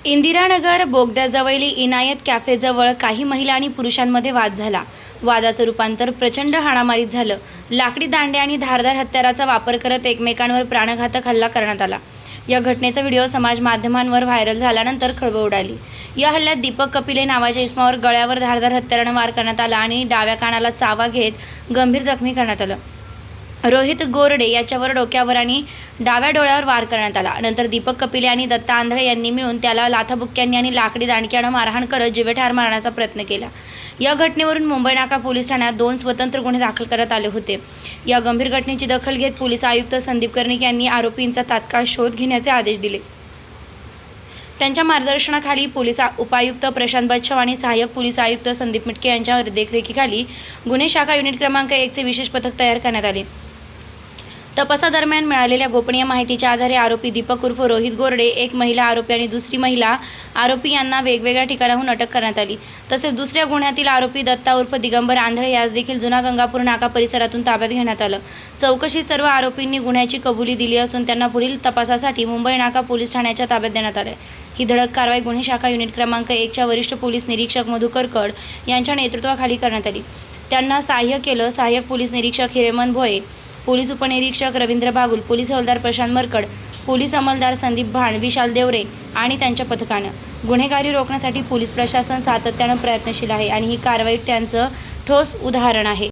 इंदिरानगर बोगद्याजवळील इनायत कॅफेजवळ काही महिला आणि पुरुषांमध्ये वाद झाला. वादाचं रूपांतर प्रचंड हाणामारीत झालं. लाकडी दांडे आणि धारदार हत्याराचा वापर करत एकमेकांवर प्राणघातक हल्ला करण्यात आला. या घटनेचा व्हिडिओ समाज माध्यमांवर व्हायरल झाल्यानंतर खळबळ उडाली. या हल्ल्यात दीपक कपिले नावाच्या इसमावर गळ्यावर धारदार हत्यारानं वार करण्यात आला आणि डाव्या कानाला चावा घेत गंभीर जखमी करण्यात आलं. रोहित गोरडे याच्यावर डोक्यावर आणि डाव्या डोळ्यावर वार करण्यात आला. नंतर दीपक कपिले आणि दत्ता आंधळे यांनी मिळून त्याला लाथाबुक्क्यांनी आणि लाकडी दांडक्यानं मारहाण करत जीवेठार मारण्याचा प्रयत्न केला. या घटनेवरून मुंबई नाका पोलीस ठाण्यात 2 स्वतंत्र गुन्हे दाखल करण्यात आले होते. या गंभीर घटनेची दखल घेत पोलीस आयुक्त संदीप कर्णिक यांनी आरोपींचा तात्काळ शोध घेण्याचे आदेश दिले. त्यांच्या मार्गदर्शनाखाली पोलीस उपायुक्त प्रशांत बच्छाव आणि सहाय्यक पोलीस आयुक्त संदीप मिटके यांच्या देखरेखीखाली गुन्हे शाखा युनिट क्रमांक 1 चे विशेष पथक तयार करण्यात आले. तपासादरम्यान मिळालेल्या गोपनीय माहितीच्या आधारे आरोपी दीपक उर्फ रोहित गोरडे, एक महिला आरोपी आणि दुसरी महिला आरोपी यांना वेगवेगळ्या ठिकाणाहून अटक करण्यात आली. तसेच दुसऱ्या गुन्ह्यातील आरोपी दत्ता उर्फ दिगंबर आंधळे यास देखील जुना गंगापूर नाका परिसरातून ताब्यात घेण्यात आलं. चौकशीत सर्व आरोपींनी गुन्ह्याची कबुली दिली असून त्यांना पुढील तपासासाठी मुंबई नाका पोलीस ठाण्याच्या ताब्यात देण्यात आले. ही धडक कारवाई गुन्हे शाखा युनिट क्रमांक 1 च्या वरिष्ठ पोलीस निरीक्षक मधुकर कड यांच्या नेतृत्वाखाली करण्यात आली. त्यांना सहाय्य केलं सहाय्यक पोलीस निरीक्षक हिरेमन भोये, पोलीस उपनिरीक्षक रवींद्र बागुल, पोलीस हवालदार प्रशांत मरकड, पोलीस अंमलदार संदीप भाण, विशाल देवरे आणि त्यांच्या पथकानं. गुन्हेगारी रोखण्यासाठी पोलीस प्रशासन सातत्यानं प्रयत्नशील आहे आणि ही कारवाई त्यांचं ठोस उदाहरण आहे.